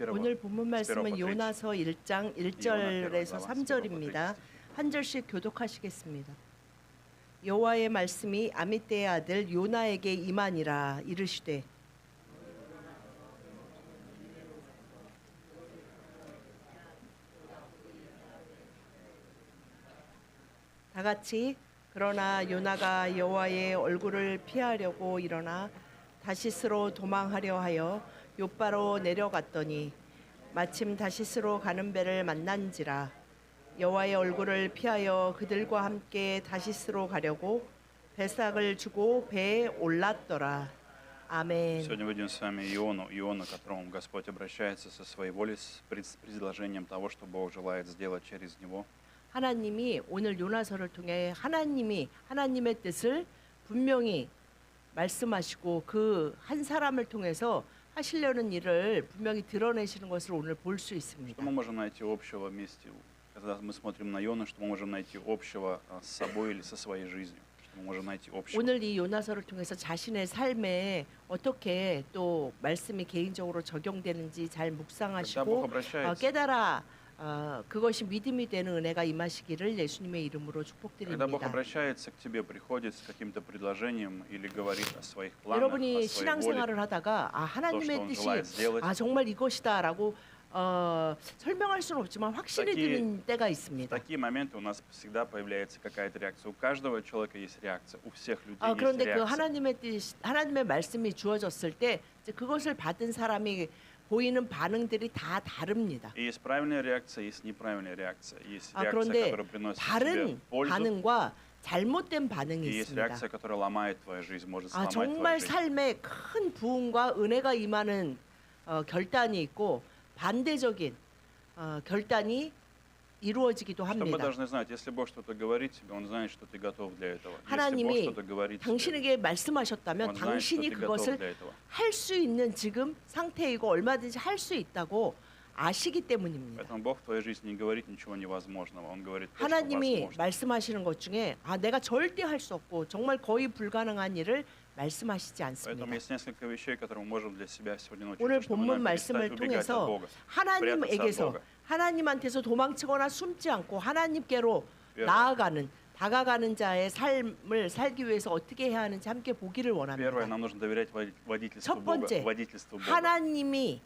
오늘 본문 말씀은 요나서 1장 1절에서 3절입니다. 한 절씩 교독하시겠습니다. 여호와의 말씀이 아미떼의 아들 요나에게 임하니라. 이르시되 다 같이 그러나 요나가 여호와의 얼굴을 피하려고 일어나 다시스로 도망하려 하여 욥바로 내려갔더니 마침 다시스로 가는 배를 만난지라. 여호와의 얼굴을 피하여 그들과 함께 다시스로 가려고 배삭을 주고 배에 올랐더라. 아멘. Сегодня выйдем с вами Иону, к которому Господь обращается со своей волей, с предложением того, что Бог желает сделать через него. 하나님이 오늘 요나서를 통해 하나님의 뜻을 분명히 말씀하시고 그 한 사람을 통해서 하시려는 일을 분명히 드러내시는 것을 오늘 볼 수 있습니다. Что мы можем найти общего вместе, когда мы смотрим на Иону, что мы можем найти общего с собой или со своей жизнью, что мы можем найти общего. 오늘 이 요나서를 통해서 자신의 삶에 어떻게 또 말씀이 개인적으로 적용되는지 잘 묵상하시고 깨달아 그것이 믿음이 되는 은혜가 임하시기를 예수님의 이름으로 Когда Бог 축복드립니다. обращается к тебе, приходит с каким-то предложением или говорит о своих планах, о 여러분이 своей воле, 신앙생활을 하다가 하나님의 뜻이 정말 이것이다라고 설명할 수는 없지만 확신이 드는 때가 в 있습니다. такие моменты у нас всегда появляется какая-то реакция. У каждого человека есть реакция, у всех людей есть 그런데 그 реакция. 하나님의 말씀이 주어졌을 때 이제 그것을 받은 사람이 보이는 반응들이 다 다릅니다. И есть правильная реакция, есть неправильная реакция. Есть реакция, 그런데 которая приносит тебе 바른 пользу, 반응과 잘못된 반응이 и есть 있습니다. реакция, которая ломает твою жизнь, может сломать 정말 твою жизнь. 삶에 큰 부흥과 은혜가 임하는 결단이 있고 반대적인 결단이 이루어지기도 Что мы 합니다. должны знать, если Бог что-то говорит тебе, Он знает, что ты готов для этого. Если Бог 하나님이 что-то говорит тебе, 당신에게 말씀하셨다면 Он знает, что 당신이 ты готов 그것을 для этого. 할 수 있는 지금 상태이고 얼마든지 할 수 있다고 아시기 때문입니다. Поэтому Бог в твоей жизни не говорит ничего невозможного. Он говорит то, что 하나님이 возможно. 말씀하시는 것 중에 내가 절대 할 수 없고 정말 거의 불가능한 일을 말씀하시지 않습니다. Поэтому есть несколько вещей, которые мы можем для себя сегодня научиться, 오늘 что мы 본문 должны 말씀을 перестать убегать от 통해서 Бога, прятаться от 하나님에게서 Бога. 하나님한테서 도망치거나 숨지 않고 하나님께로 Первое. 다가가는 자의 삶을 살기 위해서 어떻게 해야 하는지 함께 보기를 Первое, 원합니다. нам нужно доверять водительству 첫 Бога. 번째, Водительству Бога. 하나님이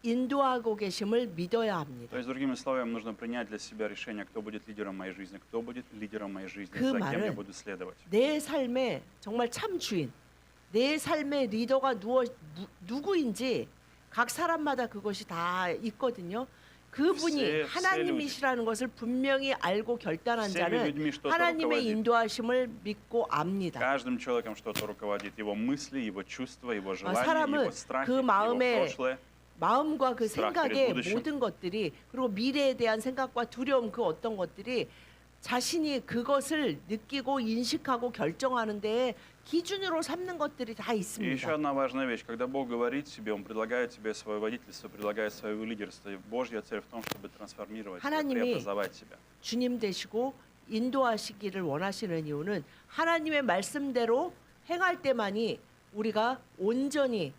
인도하고 계심을 믿어야 합니다. То есть, другими словами, нужно принять для себя решение, кто будет лидером моей жизни, кто будет лидером моей жизни, 그 за кем я 말은 буду следовать. 내 삶의 정말 참 주인, 내 삶의 리더가 누구인지 각 사람마다 그것이 다 있거든요. 그분이 하나님이시라는 것을 분명히 알고 결단한 자는 하나님의 인도하심을 믿고 압니다. Каждым человеком что-то руководит, его мысли, его чувства, его желания, 사람은 его страхи, 그 его 마음에 прошлое. 마음과 그 strach 생각의 перед будущим. 모든 것들이 그리고 미래에 대한 생각과 두려움 그 어떤 것들이 자신이 그것을 느끼고 인식하고 결정하는 데에 기준으로 삼는 것들이 다 И еще 있습니다. одна важная вещь, когда Бог говорит тебе, Он предлагает тебе свое водительство, предлагает свое лидерство. И Божья цель в том, чтобы трансформировать тебя, 하나님이 преобразовать тебя. 주님 되시고 인도하시기를 원하시는 이유는 하나님의 말씀대로 행할 때만이 우리가 온전히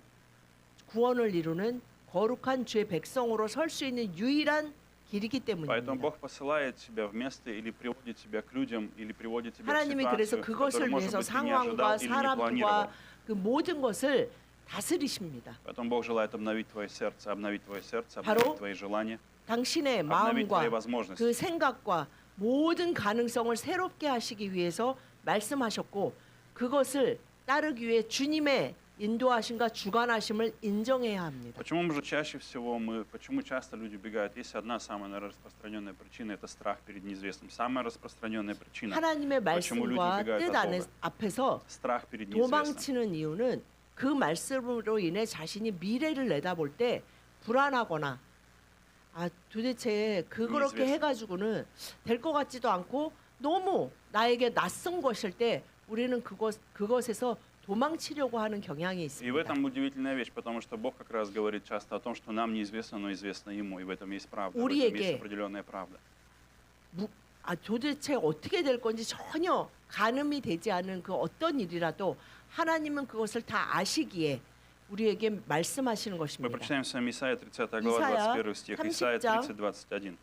구원을 이루는 거룩한 주의 백성으로 설 수 있는 유일한 길이기 Поэтому 때문입니다. Бог посылает тебя в место или приводит тебя к людям, или приводит тебя в 하나님이 그래서 ситуацию, 그것을 которую, может 위해서 быть, ты не 상황과 ожидал или не 사람과 планировал. 그 모든 것을 다스리십니다. Поэтому Бог желает обновить твое сердце, обновить 바로 твои желания, 당신의 обновить твои 마음과 возможности. 그 생각과 모든 가능성을 새롭게 하시기 위해서 말씀하셨고 그것을 따르기 위해 주님의 인도하심과 주관하심을 인정해야 합니다. Почему часто люди убегают? Есть одна самая наверное, распространенная причина, это страх перед неизвестным. Самая распространенная причина, 하나님의 почему люди 말씀과 убегают 뜻 от Бога. 앞에서 Страх перед неизвестным. 도망치는 이유는 그 말씀으로 인해 자신이 미래를 내다볼 때 불안하거나 도대체 그렇게 해가지고는 될 것 같지도 않고 너무 나에게 낯선 것일 때 우리는 그것에서 도망치려고 하는 경향이 И в 있습니다. этом удивительная вещь, потому что Бог как раз говорит часто о том, что нам неизвестно, но известно Ему, и в этом есть правда, в этом есть 우리에게 определенная правда. 도대체 어떻게 될 건지 전혀 가늠이 되지 않은 그 어떤 일이라도 하나님은 그것을 다 아시기에 우리에게 말씀하시는 Мы 것입니다. прочитаем с вами Исайя 30 глава, 이사야 21 стих. Исайя 30장 30,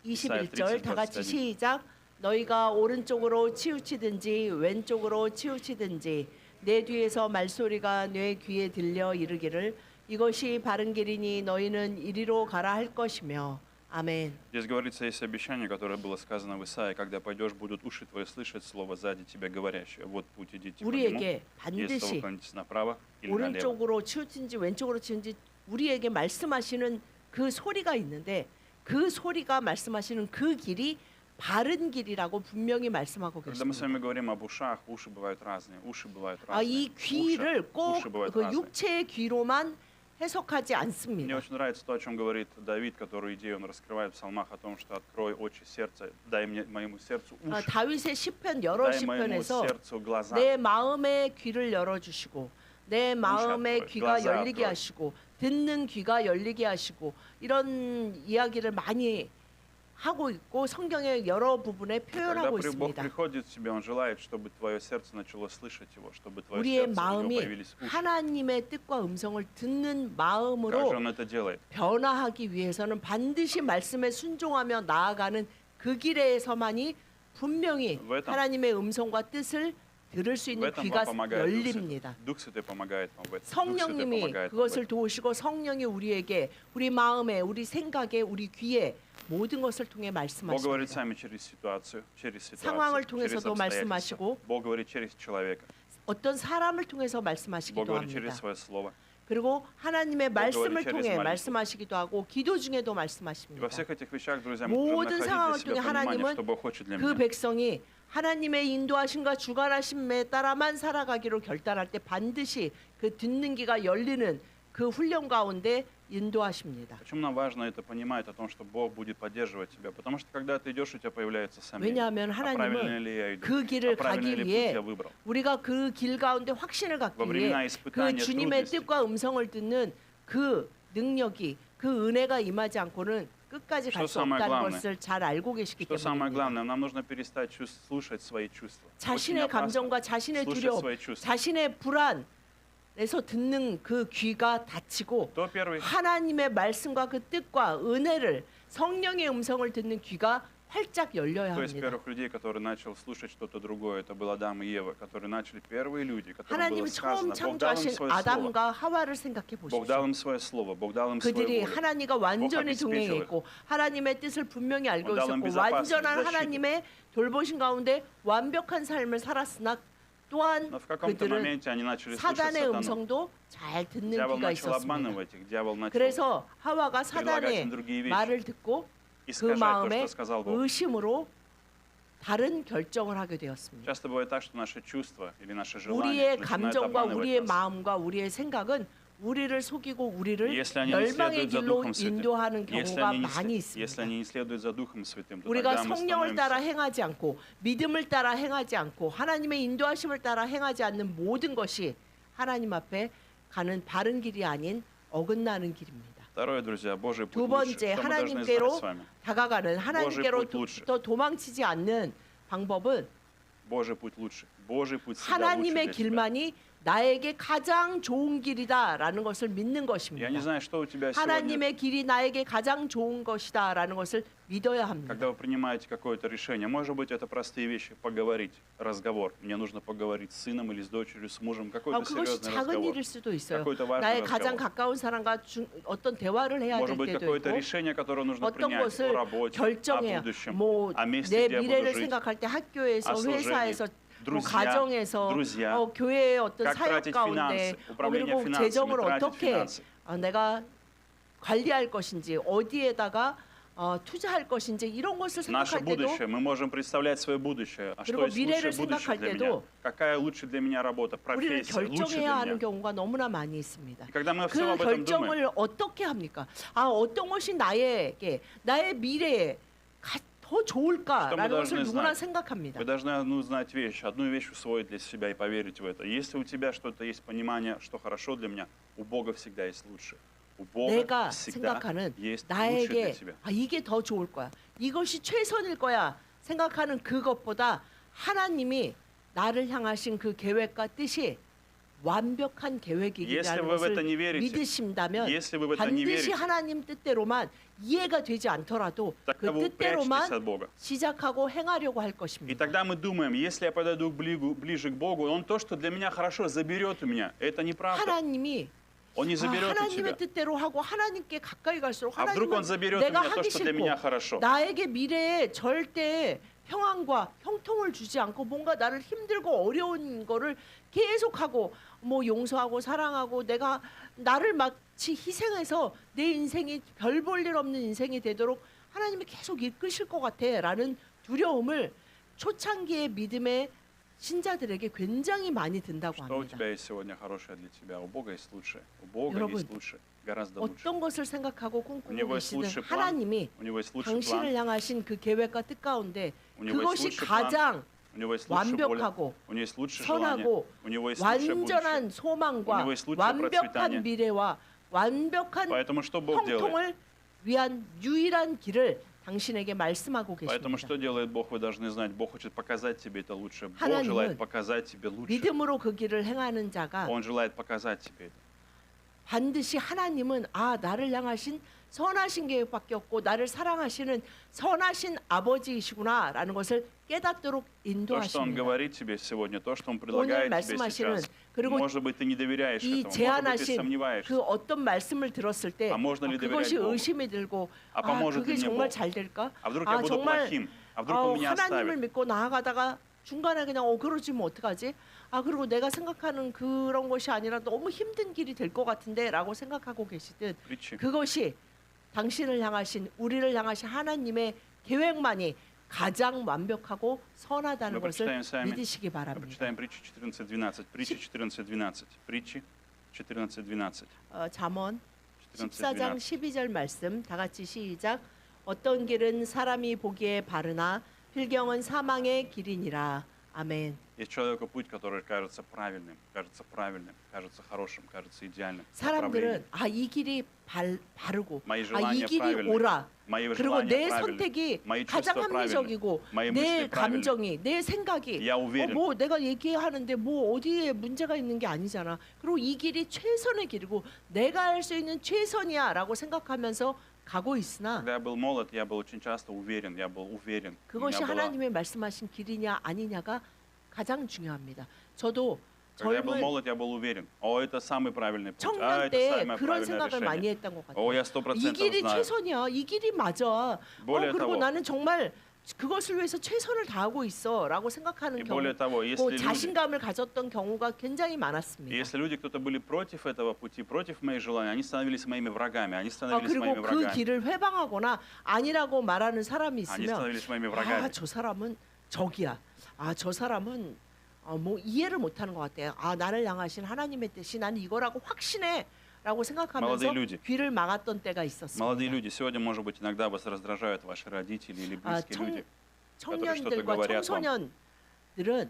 21. 21절 다 같이 30, 시작. 너희가 오른쪽으로 치우치든지 왼쪽으로 치우치든지 내 뒤에서 말소리가 내 귀에 들려 이르기를 이것이 바른 길이니 너희는 이리로 가라 할 것이며 아멘. Здесь говорится, есть обещание, которое было сказано в Исаии, когда пойдешь, будут уши твои слышать слово сзади тебя говорящее. Вот путь, идите по нему. 우리에게 Если 반드시 вы клонитесь направо или налево. 오른쪽으로 치우친지 왼쪽으로 치우친지 우리에게 말씀하시는 그 소리가 있는데 그 소리가 말씀하시는 그 길이 바른 길이라고 분명히 말씀하고 Когда мы с 계십니다. вами говорим об ушах, уши бывают разные, уши бывают 이 разные. 귀를 꼭 уши бывают 그 разные. 육체의 귀로만 해석하지 Мне 않습니다. очень нравится то, о чем говорит Давид, которую идею он раскрывает в псалмах о том, что открой очи сердца, дай мне моему сердцу уши, 다윗의 시편 여러 дай моему 시편에서 сердцу глаза. 내 마음의 귀를 열어주시고 내 마음의 앞으로, 귀가 глаза 열리게 앞으로. 하시고 듣는 귀가 열리게 하시고 이런 이야기를 많이 하고 있고 성경의 여러 부분에 Когда 표현하고 Бог 있습니다. приходит к тебе, Он желает, чтобы твое сердце начало слышать Его, чтобы твое 우리의 сердце, у него 마음이 появились уши. 하나님의 뜻과 음성을 듣는 Как же 마음으로 Он это делает? 변화하기 위해서는 반드시 말씀에 순종하며 나아가는 그 길에서만이 분명히 В этом- 하나님의 음성과 뜻을 들을 수 В 있는 этом 귀가 вам помогает Дух Святой. 열립니다. Дух Святой помогает вам в этом. Дух Святой 성령님이 помогает вам в 그것을 этом. 도우시고 성령이 우리에게 우리 마음에 우리 생각에 우리 귀에 모든 것을 통해 Бог говорит 말씀하십니다. сами через ситуацию, 상황을 через 통해서도 обстоятельства. 말씀하시고 Бог говорит через человека. 어떤 사람을 통해서 Бог 말씀하시기도 говорит 합니다. через свое слово. 그리고 하나님의 말씀을 через 통해 молитву. 말씀하시기도 하고 기도 중에도 И во 말씀하십니다. всех этих вещах, друзья, мы 모든 должны 상황을 находить для 통해 себя понимание, 하나님은 что Бог хочет для 그 меня. 백성이 하나님의 인도하심과 주관하심에 따라만 살아가기로 결단할 때 반드시 그 듣는 귀가 열리는 그 훈련 가운데 인도하십니다. Почему нам важно это понимать, о том, что Бог будет поддерживать тебя? Потому что когда ты идешь, у тебя появляется сомнение. 왜냐하면 А правильно 하나님은 ли я иду? 그 길을 А правильный 가기 ли путь 위해 я выбрал? 우리가 그 길 가운데 확신을 갖기 во 위해 времена 그 испытания, 주님의 трудностей, 뜻과 음성을 듣는 그 능력이 그 은혜가 임하지 않고는 끝까지 갈 수 Что самое 없다는 главное? 것을 잘 알고 계시기 Что самое 때문입니다. главное, нам нужно перестать слушать свои чувства. Очень 자신의 опасно 감정과 자신의 слушать 두려움, свои чувства. 자신의 불안에서 듣는 그 귀가 닫히고 Кто первый? 하나님의 말씀과 그 뜻과 은혜를 성령의 음성을 듣는 귀가 활짝 열려야 Кто из 합니다. первых людей, который начал слушать что-то другое? Это был Адам и Ева, которые начали первые люди, которым было 하나님이 처음 сказано, Бог дал им 창조하신 свое слово. 아담과 하와를 생각해 Бог дал 보십시오. им свое слово, Бог дал им свою 그들이 волю. 하나님과 완전히 обеспечил 동행했고 하나님의 뜻을 분명히 알고 Он дал 있었고 им безопасность, 완전한 защиту. 하나님의 돌보신 가운데 완벽한 삶을 살았으나 또한 Но в каком-то 그들은 моменте они начали слушать 사단의 сатану. 음성도 잘 듣는 Дьявол 귀가 начал 있었습니다. обманывать их, дьявол начал 그래서 하와가 предлагать 사단의 им другие вещи, 말을 듣고 그 искажать то, 마음에 что сказал Бог. 의심으로 다른 결정을 하게 되었습니다. Часто бывает так, что наши чувства или наши 우리의 желания начинают 감정과 обманывать 우리의 нас. 마음과 우리의 생각은 우리를 속이고 우리를 Если они не 멸망의 следуют за 길로 Духом Святым, 인도하는 если 경우가 они 많이 если 있습니다. они не следуют за Духом Святым, то 우리가 тогда мы 성령을 따라 становимся 행하지 않고 믿음을 따라 행하지 않고 하나님의 인도하심을 따라 행하지 않는 모든 것이 하나님 앞에 가는 바른 길이 아닌 어긋나는 길입니다. Второе, друзья, Божий путь 두 лучше. 번째, Что мы должны знать 하나님께로 с вами? 다가가는 하나님께로 put лучше. 더 도망치지 않는 방법은 Божий путь лучше. Божий путь всегда лучше 하나님의 для тебя. 길만이 나에게 가장 좋은 길이다라는 것을 믿는 Я не 것입니다. знаю, что у тебя сегодня, 하나님의 길이 나에게 가장 좋은 것이다라는 것을 믿어야 합니다. когда вы принимаете какое-то решение. Может быть, это простые вещи. Поговорить, разговор. Мне нужно поговорить с сыном или с дочерью, с мужем. Какой-то 그것이 серьезный 작은 разговор. 일일 수도 있어요. какой-то важный 나의 가장 разговор. 가까운 사람과 어떤 대화를 해야 될 Может быть, 때도 какое-то 있고 решение, которое нужно 어떤 принять 것을 о работе, о 결정해야 будущем, 뭐 о месте, 내 где я буду 미래를 жить, 생각할 때 학교에서 о служении, 회사에서 뭐 друзья, 가정에서 друзья, 교회의 어떤 как 사역 тратить 가운데 финансы, управление 그리고 финансами, 재정을 тратить 어떻게 финансы. 내가 관리할 것인지 어디에다가 투자할 것인지 이런 것을 Наше 생각할 때도 будущее, мы можем представлять свое будущее. А что 그리고 есть 미래를 лучшее будущее 생각할 для меня? 때도 Какая лучше для меня работа, 우리를 профессия, лучше 결정해야 для 하는 меня? 경우가 너무나 많이 있습니다. И когда мы все 그 об этом думаем, 결정을 어떻게 합니까? 어떤 것이 나에게 나의 미래에 더 좋을까라는 должны 것을 누구나 знать? 생각합니다. вы должны знать вещь, одну вещь усвоить для себя и поверить в это. Если у тебя что-то есть понимание, что хорошо для меня, у Бога всегда есть лучше. У Бога 내가 всегда 생각하는 есть лучше для 나에게 тебя. 이게 더 좋을 거야. 이것이 최선일 거야. 생각하는 그것보다 하나님이 나를 향하신 그 계획과 뜻이 완벽한 Если 계획이라는 вы в это 것을 не верите, 믿으신다면 если вы в это не 반드시 верите, 하나님 뜻대로만 이해가 되지 않더라도 그 тогда вы прячетесь 뜻대로만 от Бога. 시작하고 행하려고 할 И 것입니다. тогда мы думаем, если я подойду ближе к Богу, Он то, что для меня хорошо, заберет у меня. Это неправда. 하나님이 Он не заберет у тебя. 하나님의 뜻대로 하고 하나님께 가까이 갈수록 А вдруг 하나님은 Он заберет у 내가 меня то, 하기 что для меня 싫고 хорошо. 나에게 미래에 절대 평안과 형통을 주지 않고 뭔가 나를 힘들고 어려운 거를 계속하고 뭐 용서하고 사랑하고 내가 나를 마치 희생해서 내 인생이 별 볼 일 없는 인생이 되도록 하나님이 계속 이끄실 것 같아라는 두려움을 초창기의 믿음의 신자들에게 굉장히 많이 든다고 Что у 합니다. тебя есть сегодня хорошее для тебя? У Бога есть лучшее. У Бога 여러분, есть лучшее. Гораздо лучше. 어떤 것을 생각하고 У 꿈꾸고 него есть 계시든 лучший план. 하나님이 У него есть лучший 당신을 план. 향하신 그 계획과 뜻 가운데 У него есть 그것이 лучший план. 가장 У него есть лучшая воля. 완벽하고 У него есть лучшее желание. 선하고 У него есть лучшее будущее. 완전한 소망과 У него есть лучшее процветание. 완벽한 미래와 완벽한 Поэтому что Бог делает? 형통을 위한 유일한 길을 당신에게 말씀하고 Поэтому 계십니다. что делает Бог, вы должны знать. Бог хочет показать тебе это лучшее. Бог 하나님은 желает показать тебе лучшее. 믿음으로 그 길을 행하는 자가 Он желает показать тебе это. 반드시 하나님은 나를 향하신 선하신 계획밖에 없고 나를 사랑하시는 선하신 아버지이시구나라는 것을 깨닫도록 То, что Он 인도하십니다. говорит тебе сегодня, то, что Он 오늘 предлагает тебе 말씀하시는 сейчас, 그리고 может быть, ты не доверяешь 이 этому, может быть, ты 제안하신 сомневаешься. 그 어떤 말씀을 들었을 때 А можно ли доверять 그것이 Богу? 의심이 들고 А поможет 그게 ли мне 정말 Бог? 잘 될까? А вдруг я буду 정말 плохим? А вдруг Он меня 하나님을 оставит? 믿고 나아가다가 중간에 그냥 그러지면 어떡하지? 그리고 내가 생각하는 그런 것이 아니라 너무 힘든 길이 될 것 같은데라고 생각하고 계시듯 Притчи. 그것이 당신을 향하신 우리를 향하신 하나님의 계획만이 가장 완벽하고 선하다는 Мы 것을 прочитаем с вами. 믿으시기 Мы 바랍니다. прочитаем притчи 14:12. Притчи 14:12. Притчи 14:12. 잠언 14:12. 14장 12절 말씀 다 같이 시작. 어떤 길은 사람이 보기에 바르나 필경은 사망의 길이니라. 아멘. Есть человеку путь, который кажется правильным, кажется хорошим, кажется идеальным. 사람들은 이 길이 바르고 Мои 이 желания 길이 правильные. 옳아. Мои 그리고 желания 내 правильные. 선택이 Мои 가장 чувства правильные. 합리적이고 Мои 내 мысли правильные. 감정이 내 생각이 Я уверен. 뭐 내가 얘기하는데 뭐 어디에 문제가 있는 게 아니잖아. 그리고 이 길이 최선의 길이고 내가 할 수 있는 최선이야라고 생각하면서 가고 있으나 Когда я был молод, я был очень часто уверен, у меня 그것이 была... 하나님의 말씀하신 길이냐 아니냐가 가장 중요합니다. 저도 Когда я был 젊은 молод, я был уверен. Это самый правильный путь. 청년 Это 때 самое 그런 правильное 생각을 많이 решение. 했던 것 같아요. Я 이 100% 길이 знаю. 최선이야. 이 길이 맞아. более 그리고 того, 나는 정말 그것을 위해서 최선을 다하고 있어라고 생각하는 И 경우, более того, 자신감을 가졌던 경우가 굉장히 많았습니다. если люди, кто-то были против этого пути, против моих желаний, они становились моими врагами, они становились моими 그리고 그 врагами. 길을 회방하거나 아니라고 말하는 사람이 Они 있으면 становились моими врагами. 저 사람은 적이야. 저 사람은 뭐 이해를 못하는 것 같아. 나를 향하신 하나님의 뜻이 난 이거라고 확신해라고 생각하면서 Молодые люди. 귀를 막았던 때가 있었습니다. Молодые люди, сегодня, может быть, иногда вас раздражают ваши родители или близкие люди. 청년들과 говорят 청소년들은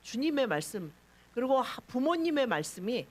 주님의 말씀 그리고 부모님의 말씀이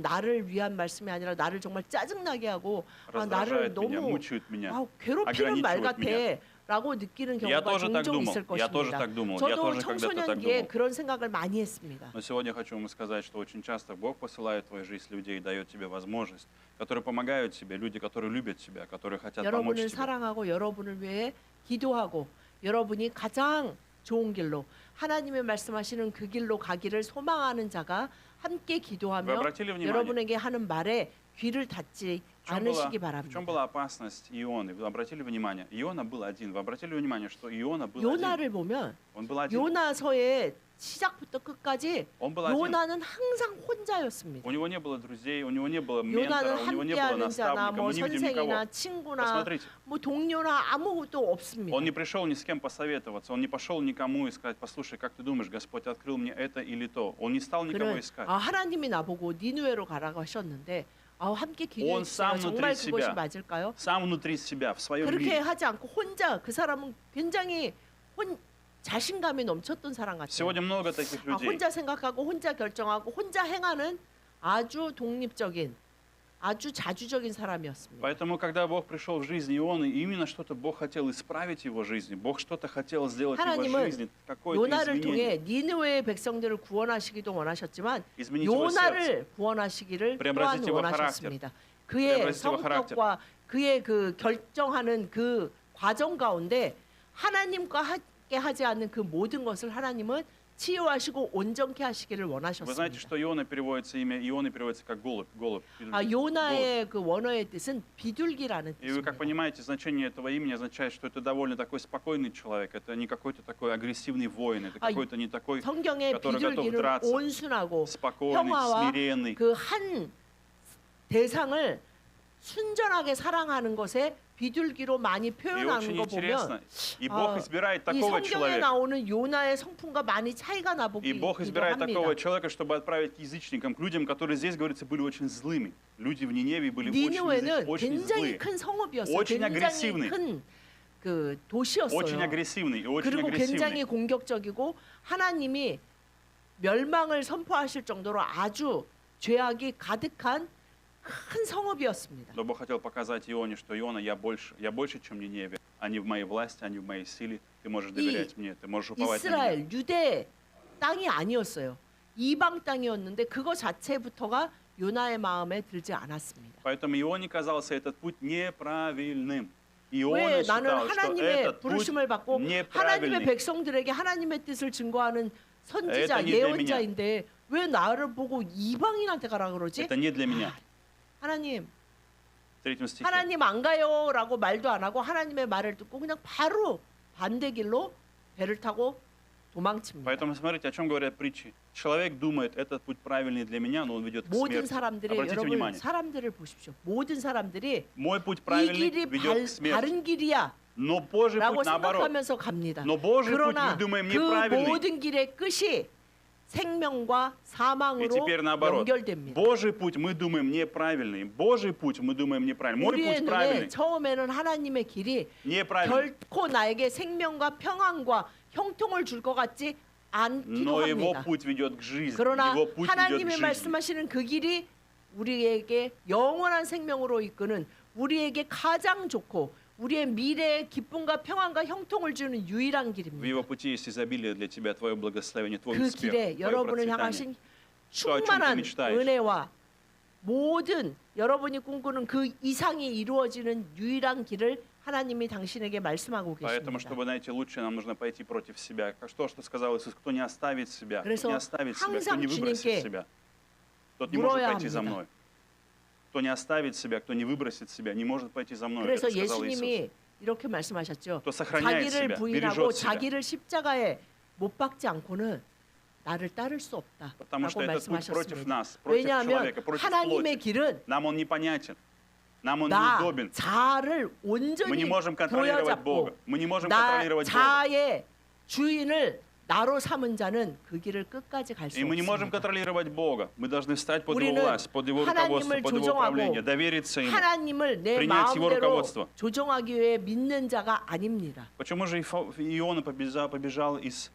나를 위한 말씀이 아니라 나를 정말 짜증나게 하고 나를 Раздражают меня, 너무 мучают меня. 괴롭히는 말 ограничивают меня. 같아라고 느끼는 Я 경우가 тоже так 종종 думал. 있을 Я тоже 것입니다. так думал. Я 저도 тоже когда-то так 청소년기에 думал. 그런 생각을 많이 했습니다. Но сегодня хочу вам сказать, что очень часто Бог посылает в твою жизнь людей, дает тебе возможность, которые помогают тебе, люди, которые любят тебя, которые хотят помочь 여러분을 тебе. 사랑하고 여러분을 위해 기도하고 여러분이 가장 좋은 길로 하나님의 말씀하시는 그 길로 가기를 소망하는 자가 함께 Вы 기도하며 обратили внимание, 여러분에게 하는 말에 귀를 닫지 않으시기 в чем 바랍니다. была опасность Ионы? Вы обратили внимание? Иона был один. Вы обратили внимание, что Иона был один? 요나를 보면 Он был один. 요나서의 시작부터 끝까지 Он был один. 요나는 항상 혼자였습니다. У него не было друзей, у него не было 요나는 ментора, у него не было 함께하는 자나 наставника. 뭐 Мы не видим 선생이나 никого. 친구나 Посмотрите, 뭐 동료나 아무것도 없습니다. он не пришел ни с кем посоветоваться, он не пошел никому и сказать, послушай, как ты думаешь, Господь открыл мне это или то. Он не стал никого искать. 하나님이 나보고 니누에로 가라고 하셨는데 함께 Он 기도했어요. сам 정말 внутри 그것이 себя, 맞을까요? сам внутри себя, в своем 그렇게 мире. 하지 않고 혼자 그 사람은 굉장히 자신감이 넘쳤던 사람 같아요. Сегодня много таких людей. 혼자 생각하고 혼자 결정하고 혼자 행하는 아주 독립적인 아주 자주적인 사람이었습니다. Поэтому, когда Бог пришел в жизнь Ионы, именно что-то Бог хотел исправить его жизни. Бог что-то хотел сделать в его 하나님은 жизни, какое-то 요나를 изменение. 통해 니느웨의 백성들을 구원하시기도 원하셨지만 Изменить его сердце. 요나를 구원하시기를 또한 Преобразить его 원하셨습니다. 그의 Преобразить его 성격과 그의 그 결정하는 그 과정 가운데 하나님과 함께 하지 않는 그 모든 것을 하나님은 치유하시고 온전케 하시기를 Вы знаете, 원하셨습니다. что Иона переводится, имя Ионы переводится как голубь. голубь. 아, 요나의 그 원어의 뜻은 비둘기라는 И вы, как 뜻입니다. понимаете, значение этого имени означает, что это довольно такой спокойный человек. Это не какой-то такой агрессивный воин, это А, какой-то не такой 성경의 который готов 비둘기는 драться. 온순하고 спокойный, 평화와 смиренный. 그 한 대상을 순전하게 사랑하는 것에 비둘기로 많이 И 표현하는 очень 거 보면 интересно. И Бог избирает 이 такого 성경에 человека. 나오는 요나의 성품과 많이 차이가 И 나보기도 Бог избирает 합니다. такого человека, чтобы отправить к язычникам, к людям, которые здесь, говорится, были очень злыми. Люди в Ниневии были 니느웨는 очень 굉장히 злые, 큰 성읍이었어요. очень 굉장히 агрессивный. 큰 그 очень 도시였어요. агрессивный и очень 그리고 굉장히 агрессивный. 공격적이고 하나님이 멸망을 선포하실 정도로 아주 죄악이 가득한 큰 성읍이었습니다. Но Бог хотел показать Ионе, что Иона, я больше, чем Ниневия. Они в моей власти, они в моей силе. Ты можешь доверять мне, ты можешь уповать на меня. 이스라엘 유대 땅이 아니었어요. 이방 땅이었는데 그거 자체부터가 요나의 마음에 들지 않았습니다. Поэтому Ионе казался этот путь неправильным. 왜 Иона 나는 считал, что 하나님의 этот путь 부르심을 받고 하나님의 неправильный. 백성들에게 하나님의 뜻을 증거하는 선지자 Это не для 예언자인데 왜 나를 보고 이방인한테 가라 그러지? Это не для меня. 하나님, В 3 стихе. 하나님 안 가요라고 말도 안 하고 하나님의 말을 듣고 그냥 바로 반대길로 배를 타고 도망칩니다. Поэтому смотрите, о чем говорят притчи. Человек думает, этот путь правильный для меня, но он ведет к 모든 смерти. 사람들이 Обратите 여러분 внимание. 사람들을 보십시오. 모든 사람들이 Мой путь 이 правильный 길이 ведет к смерти. 바른 길이야 Но Божий 라고 путь наоборот. 생각하면서 갑니다. Но Божий путь 그러나 мы думаем 그 неправильный. 모든 길의 끝이 생명과 И 사망으로 теперь наоборот. 연결됩니다. Божий путь мы думаем неправильный. Божий путь мы думаем неправильный. Мой 우리의 путь 눈에 правильный. 처음에는 하나님의 길이 Неправильный. 결코 나에게 생명과 평안과 형통을 줄 것 같지 않기도 Но его 합니다. путь ведет к жизни. 그러나 Его путь ведет к 하나님의 жизни. 말씀하시는 그 길이 우리에게 영원한 생명으로 이끄는 우리에게 가장 좋고 우리의 미래의 기쁨과 평안과 형통을 주는 유일한 В 길입니다. его пути есть изобилие для тебя, твое благословение, твой 그 успех, 길에 твое 여러분을 процветание. 향하신 또 어쩜 충만한 또 мечтаешь? 은혜와 모든 여러분이 꿈꾸는 그 이상이 이루어지는 유일한 길을 하나님이 당신에게 말씀하고 Поэтому, 계십니다. чтобы найти лучшее, нам нужно пойти против себя. Что сказал Иисус, кто не оставит себя, кто 그래서 не оставит себя, кто 항상 не выбросит 주님께 себя, тот не может 물어야 пойти за 합니다. мной. Кто не оставит себя, кто не выбросит себя, не может пойти за мной. 그래서 Это сказал Иисус. 예수님이 이렇게 말씀하셨죠. 또 сохраняет 자기를 себя, 부인하고 бережет себя. 자기를 십자가에 못 박지 않고는 나를 따를 수 없다라고 Потому что этот путь против 말씀하셨습니다. нас, против 왜냐하면 человека, против 하나님의 плоти. 길은 Нам он непонятен, нам он 나 неудобен. 자를 Мы не 온전히 можем контролировать 부여잡고 Бога. Мы не можем 나 контролировать Бога. 자의 주인을 나로 삼은 자는 그 길을 끝까지 갈 수 И мы не можем 없습니다. контролировать Бога. Мы должны встать под Его 우리는 власть, под Его руководство, 하나님을 под Его 조종하고 управление, довериться Ему. 하나님을 내 принять его 마음대로 руководство. 조종하기 위해 믿는 자가 아닙니다. Почему же Иона побежал из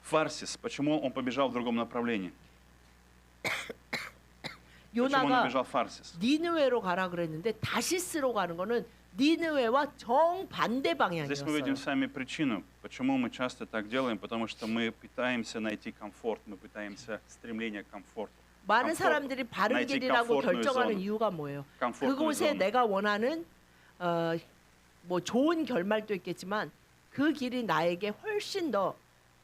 Фарсис? Почему он побежал в другом направлении? Почему он 요나가 убежал в Фарсис? 니느웨로 가라 그랬는데 다시스로 가는 거는 니느웨와 정반대 Здесь мы видим 방향이었어요. с вами причину, почему мы часто так делаем, потому что мы пытаемся найти комфорт, мы пытаемся стремление к комфорту. 많은 комфорт. 사람들이 바른 найти 길이라고 комфортную 결정하는 зону. 이유가 뭐예요? комфортную 그곳에 зону. 내가 원하는 뭐 좋은 결말도 있겠지만 그 길이 나에게 훨씬 더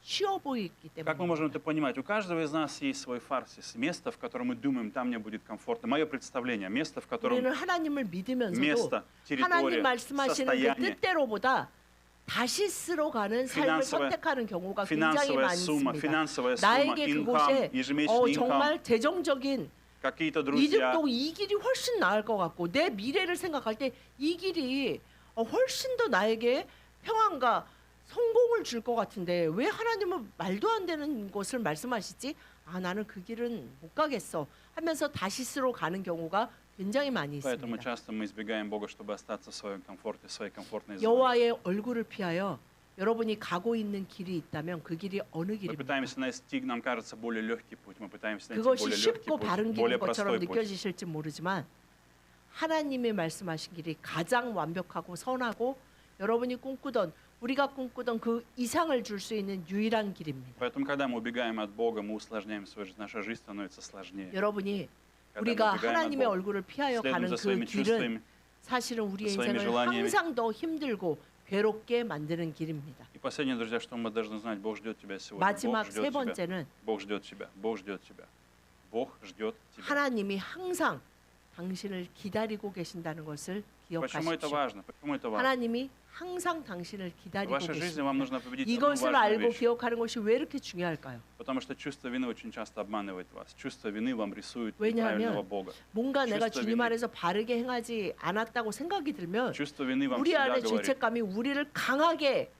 쉬워 보이기 Как мы можем 때문에 это понимать? У каждого из нас есть свой фарсис, место, в котором мы думаем, там мне будет комфортно. Мое представление, место, в котором 우리는 하나님을 믿으면서도 место, 하나님 территория, 말씀하시는 그 состояние, 뜻대로보다 다시스로 가는 삶을 Финансовая- 선택하는 경우가 굉장히 финансовая 많이 summa, 있습니다. финансовая sumма, 나에게 income, 그곳에 ежемесячный income, 정말 재정적인 какие-то друзья. 이득도 이 길이 훨씬 나을 것 같고 내 미래를 생각할 때 이 길이 훨씬 더 나에게 평안과 성공을 줄 것 같은데 왜 하나님은 말도 안 되는 것을 말씀하시지? 아 나는 그 길은 못 가겠어 하면서 다시스로 가는 경우가 굉장히 많이 Поэтому 있습니다. часто мы избегаем Бога, чтобы остаться в своем комфорте, в своей комфортной зоне. 여호와의 얼굴을 피하여 여러분이 가고 있는 길이 있다면 그 길이 어느 Мы 길입니까? пытаемся найти, нам кажется, более легкий путь. Мы пытаемся найти 그것이 более легкий 쉽고 путь, 바른 более 길인 것처럼 простой путь. 느껴지실지 모르지만 하나님이 말씀하신 길이 가장 완벽하고 선하고 여러분이 꿈꾸던 우리가 꿈꾸던 그 이상을 줄 수 있는 유일한 길입니다. Поэтому, когда мы убегаем от Бога, мы усложняем свою жизнь. Наша жизнь становится сложнее. 여러분이 Когда мы 우리가 убегаем от 하나님의 Бога, 얼굴을 피하여 следуем 가는 за 그 своими 길은 чувствами. 사실은 우리의 своими 인생을 желаниями. 항상 더 힘들고 괴롭게 만드는 길입니다. И последнее, друзья, что мы должны знать, Бог ждет тебя сегодня. 마지막 Бог 세 ждет тебя. 번째는 Бог ждет тебя. Бог ждет тебя. Бог ждет тебя. 하나님이 항상 당신을 기다리고 계신다는 것을 Почему это 기억하십시오. важно? Почему это важно? 하나님이 항상 당신을 В 기다리고 вашей жизни вам 계십니다. нужно победить одну 이것을 важную 알고 вещь. 기억하는 것이 왜 이렇게 중요할까요? Потому что чувство вины очень часто обманывает вас. Чувство вины вам рисует 왜냐하면 неправильного Бога. 뭔가 내가 чувство 주님 вины. 안에서 바르게 행하지 않았다고 생각이 들면 Чувство вины вам 우리 всегда 안에 говорит. 죄책감이 우리를 강하게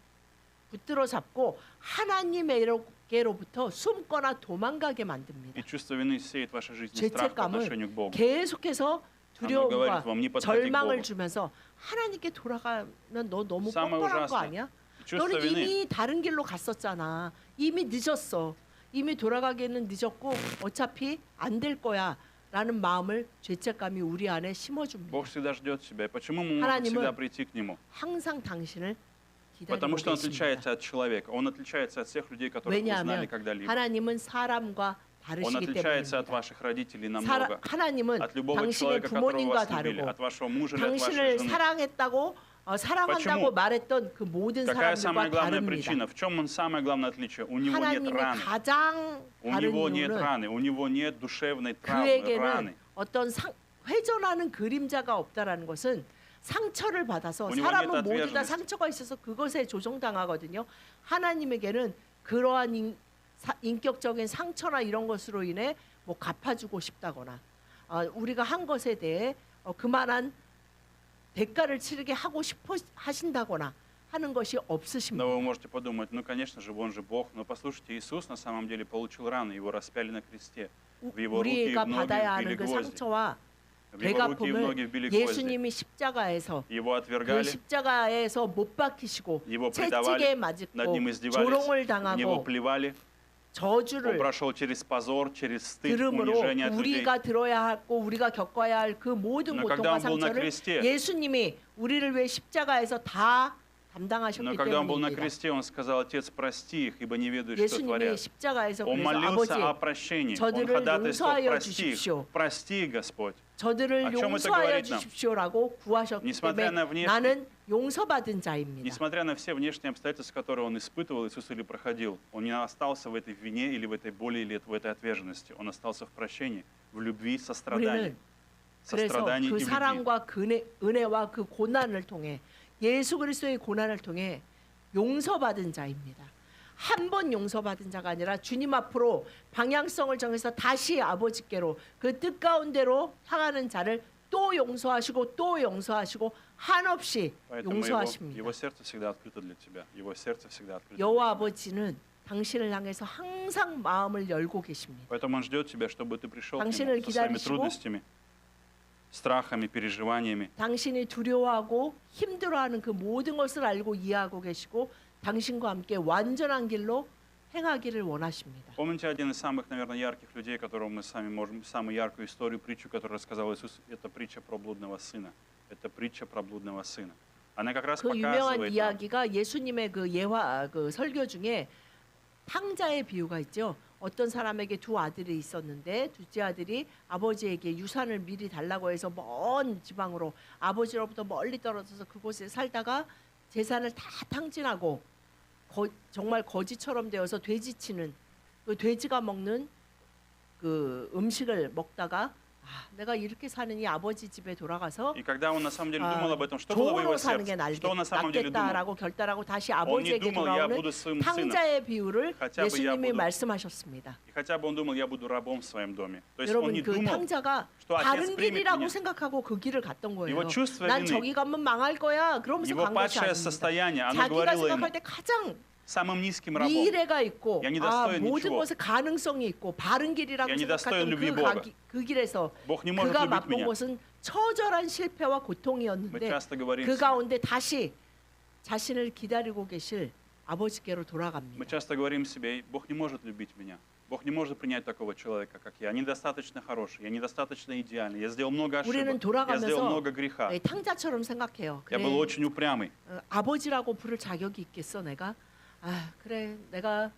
붙들어 잡고 하나님에게로부터 숨거나 도망가게 만듭니다. И чувство вины сеет в вашей жизни страх по 죄책감을 отношению к Богу. 계속해서 говорит 두려움과 вам, не подходи к 절망을 Богу. 주면서 하나님께 돌아가면 너 너무 самое 뻔뻔한 거 ужасное. 아니야? Чувство 너는 вины. 이미 다른 길로 갔었잖아. 이미 늦었어. 이미 돌아가기는 늦었고 어차피 안 될 거야. 라는 마음을 죄책감이 우리 안에 심어줍니다. Бог всегда ждет тебя. И почему мы можем 하나님은 всегда прийти к Нему? 항상 당신을 기다리고 Потому что Он 계십니다. отличается от человека. Он отличается от всех людей, которых вы 왜냐하면 знали когда-либо. 하나님은 사람과 Он 다르시기 отличается от 때문입니다. ваших родителей намного. 하나님은 От любого 당신의 человека, которого 부모님과 вас любили. 다르고 От вашего мужа или от вашей 당신을 жены. 사랑했다고 사랑한다고 почему? 말했던 그 모든 Какая самая 사람들과 главная 다릅니다. причина? В чем он самое главное отличие? У него нет 하나님이 раны. 가장 У 다른 него нет 이유는 раны. У него нет душевной травмы, 그에게는 раны. 어떤 회전하는 그림자가 없다라는 것은 상처를 받아서 у него 사람은 нет 모두 다 ответственности. 상처가 있어서 그것에 조종당하거든요. 하나님에게는 그러한 인격적인 상처나 이런 것으로 인해 뭐 갚아주고 싶다거나 우리가 한 것에 대해 그만한 대가를 치르게 하고 싶어 하신다거나 하는 것이 없으십니다. Но вы можете подумать, ну, конечно же, он же Бог. Но послушайте, Иисус на самом деле получил рану. Его распяли на кресте. В его руки и 우리가 в ноги 받아야 вбили 하는 그 гвозди. 상처와 В его руки и в ноги 대가품을 вбили гвозди. 예수님이 십자가에서 Его 그 отвергали, 십자가에서 못 박히시고 его 채찍에 предавали, над 맞고 ним издевались, 조롱을 в него 당하고 плевали. Он 저주를 прошел через позор, через стыд, 들음으로 унижение от людей. 우리가 들어야 하고 우리가 겪어야 할 그 모든 Но когда 고통과 он был на 상처를 кресте, 예수님이 우리를 위해 십자가에서 다 но 담당하셨기 когда он был на 때문입니다. кресте, он сказал: Отец, прости их, ибо не ведают, что 예수님이 творят. 십자가에서 Он 그래서 молился 아버지 о прощении. Он 저들을 ходатайствовал: 용서하여 прости их, 주십시오. прости их, Господь. 저들을 아, чем это 용서하여 говорит нам? 주십시오라고 구하셨기 Несмотря на 때문에 внешний- 나는 용서받은 자입니다. Несмотря на все внешние обстоятельства, которые он испытывал, Иисус или проходил, он не остался в этой вине или в этой боли, или в этой отверженности. Он остался в прощении, в любви, сострадании. 우리는 그래서 Сострадании 그 и любви. 사랑과 은혜와 그 고난을 통해 예수 그리스도의 고난을 통해 용서받은 자입니다. 한 번 용서받은 자가 아니라 주님 앞으로 방향성을 정해서 다시 아버지께로 그 뜻 가운데로 향하는 자를 또 용서하시고 또 용서하시고 한없이 Поэтому 용서하십니다. его сердце всегда открыто для тебя. Его сердце всегда открыто. 여호와 아버지는 당신을 향해서 항상 마음을 열고 계십니다. Поэтому он ждет тебя, чтобы ты пришел к 당신을 нему со своими 기다리시고 трудностями, страхами, переживаниями. 당신이 두려워하고 힘들어하는 그 모든 것을 알고 이해하고 계시고 당신과 함께 완전한 길로 행하기를 원하십니다. Помните один из самых, наверное, ярких людей, которого мы сами можем, самую яркую историю, притчу, которую рассказал Иисус, это притча про блудного сына. Это притча про блудного сына. Она как раз 그 유명한 показывает нам, 이야기가 예수님의 그 그 설교 중에 탕자의 비유가 있죠. 어떤 사람에게 두 아들이 있었는데 둘째 아들이 아버지에게 유산을 미리 달라고 해서 먼 지방으로 아버지로부터 멀리 떨어져서 그곳에 살다가 재산을 다 탕진하고 정말 거지처럼 되어서 돼지치는 그 돼지가 먹는 그 음식을 먹다가 내가 이렇게 사느니 아버지 집에 돌아가서 И когда он на самом деле думал об этом, что было в его 종으로 사는 게 сердце? Что он на самом деле думал? 낫겠다라고 결단하고 다시 Он не 아버지에게 думал, я 돌아오는 буду своим сыном. 탕자의 비유를 хотя бы я 예수님이 буду- 말씀하셨습니다. И хотя бы он думал, я буду рабом в своем доме. То есть он 여러분 не 그 думал, 탕자가 что отец 다른 примет 길이라고 меня. 생각하고 그 길을 갔던 거예요. его чувство 난 вины, 저기 가면 망할 거야. 그러면서 его 간 것이 падшее 아닙니다. состояние, оно 자기가 говорило ему, 생각할 때 가장 самым низким рабом. 미래가 있고 Я недостоин 모든 ничего. 것에 가능성이 있고 바른 길이라고 Я недостоин 생각했던 любви Бога. 그 길에서 Бог не может 그가 любить 맛본 меня. 것은 처절한 실패와 Мы 고통이었는데 часто говорим, 그 가운데 다시 자신을 기다리고 계실 아버지께로 мы 돌아갑니다. часто говорим себе, Бог не может любить меня. Бог не может принять такого человека, как я. Недостаточно хороший, я недостаточно идеальный, я сделал много 우리는 ошибок, я сделал 돌아가면서 много греха. 탕자처럼 생각해요. Я был очень упрямый. 아버지라고 부를 자격이 있겠어 내가? 아 그래 내가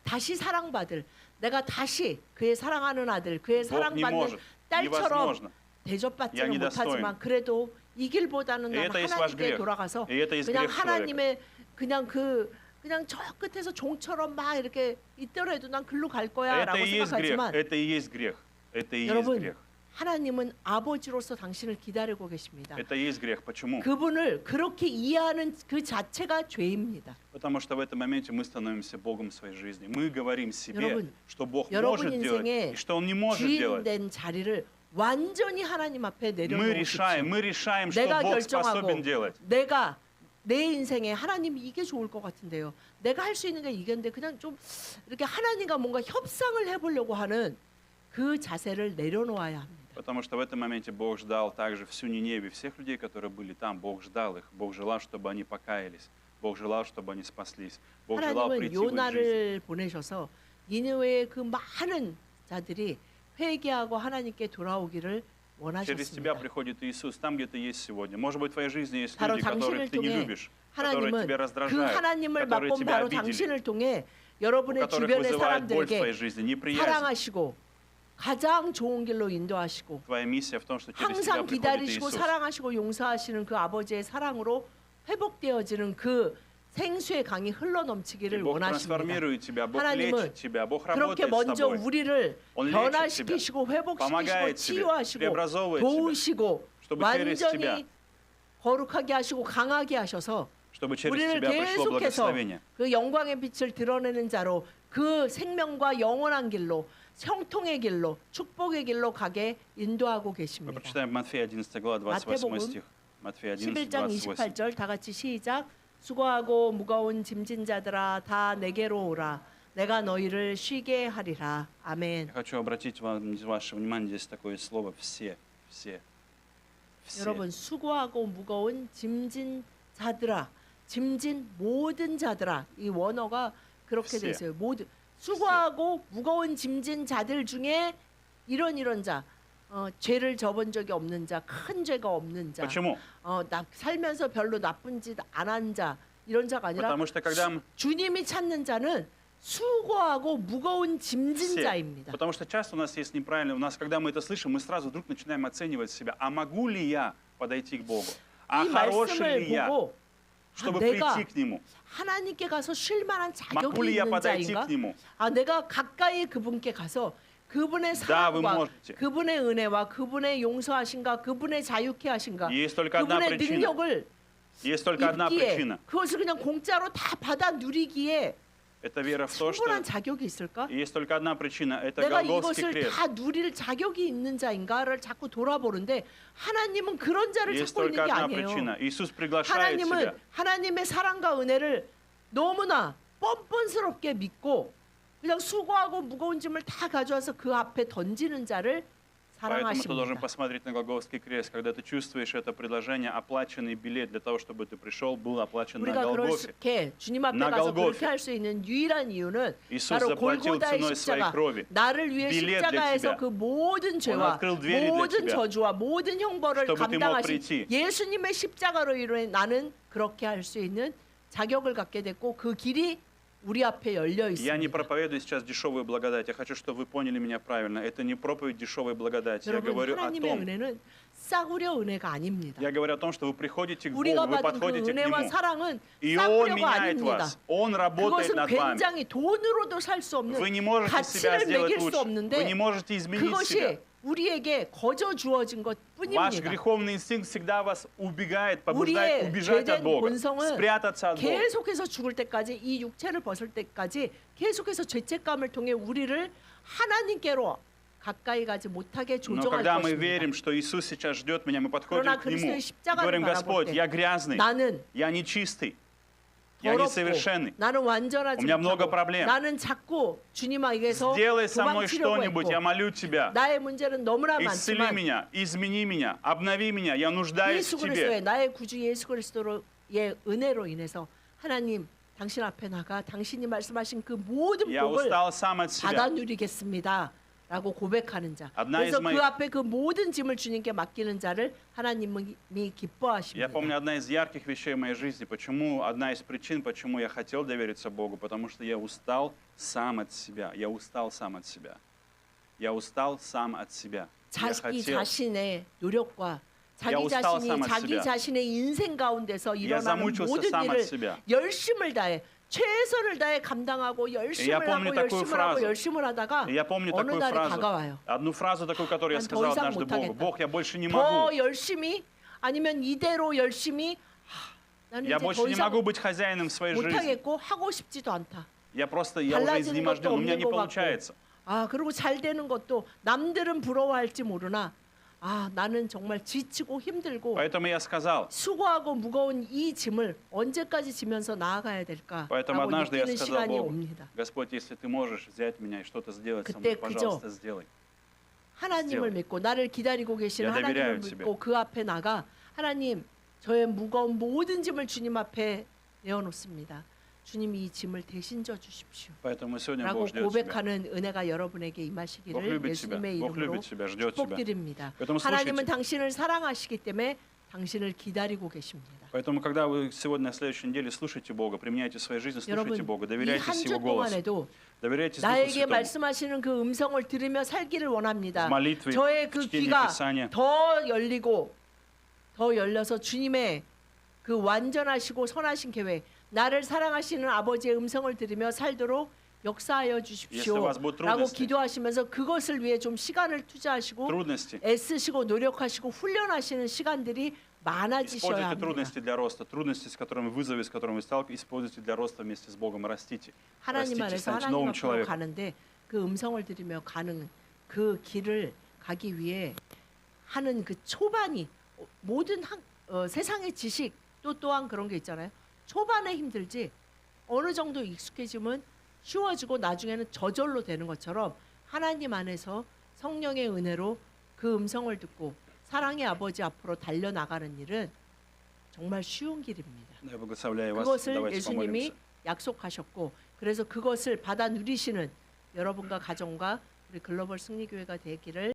다시 사랑받을 내가 다시 그의 사랑하는 아들 그의 Бог не 사랑받는 может, 딸처럼 невозможно. Я 대접받지는 недостоин. 못하지만 그래도 이 길보다는 И 난 это есть ваш 하나님께 грех. 돌아가서 И это есть 그냥 грех человека. 하나님의 그냥 저 끝에서 종처럼 막 이렇게 있더라도 난 글로 갈 Это 거야라고 и есть грех, 생각하지만 это и есть грех, это и есть 여러분 грех. 하나님은 아버지로서 당신을 기다리고 계십니다. Это и есть грех. Почему? 그분을 그렇게 이해하는 그 자체가 죄입니다. Потому что в этом моменте мы становимся Богом своей жизни. Мы говорим себе, 여러분, что Бог 여러분 может делать 인생의 и что Он не может делать. 주인된 자리를 완전히 하나님 앞에 내려놓으십시오. Мы решаем, что 내가 Бог 결정하고 способен делать. 내가 내 인생에 하나님이 이게 좋을 것 같은데요. 내가 할 수 있는 게 이건데 그냥 좀 이렇게 하나님과 뭔가 협상을 해보려고 하는 그 자세를 내려놓아야 합니다. Потому что в этом моменте Бог ждал также всю Ниневию, всех людей, которые были там. Бог ждал их. Бог желал, чтобы они покаялись. Бог желал, чтобы они спаслись. Бог желал 하나님은 прийти в их жизнь. 요나를 보내셔서 니느웨의 그 많은 자들이 회개하고 하나님께 돌아오기를 Через тебя 원하셨습니다. приходит Иисус там, где ты есть сегодня. Может быть, в твоей жизни есть 바로 люди, которых 당신을 ты не 통해 любишь, которые 하나님은 тебя 그 раздражают, 하나님을 которые 맛본 тебя 바로 обидели, 당신을 통해 у 여러분의 которых 주변의 вызывает боль в твоей 사람들에게 жизни, неприязнь. 사랑하시고 가장 좋은 길로 인도하시고 Твоя миссия в том, что через тебя 항상 приходит 기다리시고 Иисус. 사랑하시고 용서하시는 그 아버지의 사랑으로 회복되어지는 그 생수의 강이 И 흘러넘치기를 Бог 원하십니다. трансформирует тебя, Бог 하나님은 лечит тебя, Бог 그렇게 работает с 먼저 тобой, 우리를 Он лечит 변화시키시고 тебя, 회복시키시고 помогает тебе, 치유하시고 преобразовывает тебя, 도우시고 чтобы через тебя, 완전히 거룩하게 하시고 강하게 하셔서 чтобы через 우리를 тебя пришло 계속해서 благословение. 그 영광의 빛을 드러내는 자로 그 생명과 영원한 길로 형통의 길로 축복의 길로 가게 인도하고 Мы 계십니다. прочитаем Матфея 11 глава, 28 마태복음 стих. Матфея 11, 11장 28. 28절 다 같이 시작. 수고하고 무거운 짐진 자들아 다 내게로 오라. 내가 너희를 쉬게 하리라. 아멘. Я хочу обратить ваше внимание, здесь такое слово «все», «все», «все». 여러분 수고하고 무거운 짐진 자들아, 짐진 모든 자들아. 이 원어가 그렇게 돼 있어요. 모든 수고하고 무거운 짐진 자들 중에 이런 자, 죄를 저본 적이 없는 자, 큰 죄가 없는 자, Почему? 살면서 별로 나쁜 짓 안 한 자, 이런 자가 아니라 Потому что когда мы 주님이 찾는 자는 수고하고 무거운 짐진 все, 자입니다. потому что часто у нас есть неправильно, у нас, когда мы это слышим, мы сразу вдруг начинаем оценивать себя. А могу ли я подойти к Богу? А 이 хороший 말씀을 ли я, 보고 чтобы 내가 прийти к Нему? 하나님께 가서 쉴 만한 Могу 자격이 ли я 있는 подойти 자인가? к Нему? 내가 가까이 그분께 가서 그분의 Да, вы 사랑과 можете. 그분의 은혜와 그분의 용서하신가 그분의 자유케 하신가 Есть только одна 그분의 причина. 능력을 Есть только одна 입기에 причина. 그것을 그냥 공짜로 다 받아 누리기에 Это вера в то, что 충분한 자격이 있을까? есть только одна причина. Это 내가 Голгофский 이것을 крест. 다 누릴 자격이 있는 자인가를 자꾸 돌아보는데 하나님은 그런 자를 Есть 찾고 있는 только 게 одна 아니에요. причина. Иисус приглашает 하나님은 тебя. 하나님의 사랑과 은혜를 너무나 뻔뻔스럽게 믿고 그냥 수고하고 무거운 짐을 다 가져와서 그 앞에 던지는 자를 Поэтому ты должен 사랑하십니다. посмотреть на Голгофский крест, когда ты чувствуешь это предложение, оплаченный билет для того, чтобы ты пришел, был оплачен на 우리가 Голгофе. 그렇게 주님 앞에 나 가서 갈고페. 그렇게 할 수 있는 유일한 이유는 이수 바로 заплатил 골고다의 ценой своей 십자가 крови. 나를 위해 билет для 십자가에서 тебя. 그 모든 죄와 открыл двери для 모든 тебя. 저주와 모든 형벌을 чтобы ты мог 감당하신 прийти. 예수님의 십자가로 인해 나는 그렇게 할 수 있는 자격을 갖게 됐고 그 길이 우리 앞에 열려 Я не 있습니다. проповедую сейчас дешевую благодать. Я хочу, чтобы вы поняли меня правильно. Это не проповедь дешевой благодати. Я 여러분 говорю о 하나님의 том, 은혜는 싸구려 은혜가 아닙니다. я говорю о том, что вы приходите к 우리가 Богу, вы 받은 그 подходите к 은혜와 Нему. 사랑은 И Он 싸구려가 меняет 아닙니다. вас. Он работает 그것은 над вами. 굉장히 돈으로도 살 수 없는 Вы не можете себя 가치를 сделать 매길 수 лучше. Вы 없는데 не можете изменить себя. 그것이 우리에게 거저 주어진 Ваш 것뿐입니다. греховный инстинкт всегда вас убегает, побуждает 우리의 убежать от 죄된 Бога, 본성은 спрятаться от Бога. 계속해서 죽을 때까지 이 육체를 벗을 때까지 계속해서 죄책감을 통해 우리를 하나님께로 가까이 가지 못하게 Но 조종할 когда мы 것입니다. верим, что Иисус сейчас ждет меня, мы подходим 그러나 к Нему 그리스도의 и 십자가를 говорим: 바라볼 Господь, 때 я грязный, 나는 я нечистый, я 더럽고 несовершенный. 나는 완전하지 У меня много 못하고 проблем. 나는 자꾸 주님에게서 Сделай со мной 도망치려고 что-нибудь, я 했고 молю Тебя. 나의 문제는 너무나 Исцели 많지만 меня, измени меня, обнови меня, я нуждаюсь 예수 в 그리스도의 Тебе. 나의 구주 예수 그리스도의 은혜로 인해서 하나님 당신 앞에 나가 당신이 말씀하신 그 모든 Я 복을 устал сам от 받아 себя. 누리겠습니다. 라고 고백하는 자. Одна 그래서 из моих- 그 앞에 그 모든 짐을 주님께 맡기는 자를 하나님이 Я 기뻐하십니다. помню, одна из ярких вещей в моей жизни, одна из причин, почему я хотел довериться Богу, потому что я устал сам от себя. Я устал сам от себя. Я устал сам от себя. Я 자기 хотел, 자신의 노력과 자기 устал 자신이 сам от 자기 себя. 자신의 인생 가운데서 Я 일어나는 замучился 모든 сам от 일을 себя. 열심을 다해 최선을 다해 감당하고 열심을 помню 하고 такую 열심을 하고 фразу. 열심을 하다가 И я помню 어느 такую 날이 фразу, 다가와요. одну фразу такую, которую я 난 더 сказал 이상 однажды Богу. 못하겠다. Бог, я больше не 더 могу. 열심히 아니면 이대로 열심히 나는 Я 이제 больше 더 не 이상 могу быть хозяином своей жизни. 못하겠고 하고 싶지도 않다. Я уже 달라지는 изнеможден, 것도 у меня 없는 не 것 получается. 같고 그리고 잘 되는 것도 남들은 부러워할지 모르나 나는 정말 지치고 힘들고 Поэтому я сказал, 수고하고 무거운 이 짐을 언제까지 지면서 나아가야 поэтому 될까라고 однажды я 느끼는 сказал 시간이 Богу, 옵니다. Господь, если ты можешь взять меня и что-то сделать со 그때 мной, пожалуйста, сделай. 하나님을 믿고 나를 기다리고 계시는 Я доверяю 하나님을 тебе. 믿고 그 앞에 나가 하나님 저의 무거운 모든 짐을 주님 앞에 내어놓습니다. 주님이 이 짐을 대신 져 주십시오. Поэтому сегодня 라고 Бог ждет тебя. 고백하는 은혜가 여러분에게 Бог 임하시기를 любит тебя. 예수님의 Бог 이름으로 любит тебя, ждет тебя. 축복드립니다. Поэтому 하나님은 слушайте. 당신을 사랑하시기 때문에 당신을 기다리고 계십니다. Поэтому, когда вы сегодня, на следующей неделе, слушайте Бога, применяйте в своей жизни, слушайте 여러분 Бога, 이 доверяйтесь 한 주 Его голосу, 동안에도 доверяйтесь Духу 나에게 Святому. 말씀하시는 그 음성을 들으며 살기를 원합니다. В молитве, 저의 в 그 чтении 귀가 Писания. 더 열리고 더 열려서 주님의 그 완전하시고 선하신 계획, 나를 사랑하시는 아버지의 음성을 들으며 살도록 역사하여 Если у 주십시오. вас будут 라고 трудности, 기도하시면서 그것을 위해 좀 시간을 투자하시고 трудности, 애쓰시고 노력하시고 훈련하시는 시간들이 많아지셔야 используйте 합니다. трудности для роста, трудности, с которыми с которыми вы сталкиваетесь, используйте для роста вместе с Богом, растите. 하나님 Растите, 안에서 станьте 하나님 новым 앞으로 человеком. 가는데 그 음성을 들으며 가는 그 길을 가기 위해 하는 그 초반이 모든 세상의 지식 또 또한 그런 게 있잖아요. 초반에 힘들지 어느 정도 익숙해지면 쉬워지고 나중에는 저절로 되는 것처럼 하나님 안에서 성령의 은혜로 그 음성을 듣고 사랑의 아버지 앞으로 달려나가는 일은 정말 쉬운 길입니다. Я благословляю вас. 그것을 Давайте 예수님이 помолимся. 약속하셨고 그래서 그것을 받아 누리시는 여러분과 가정과 우리 글로벌 승리교회가 되기를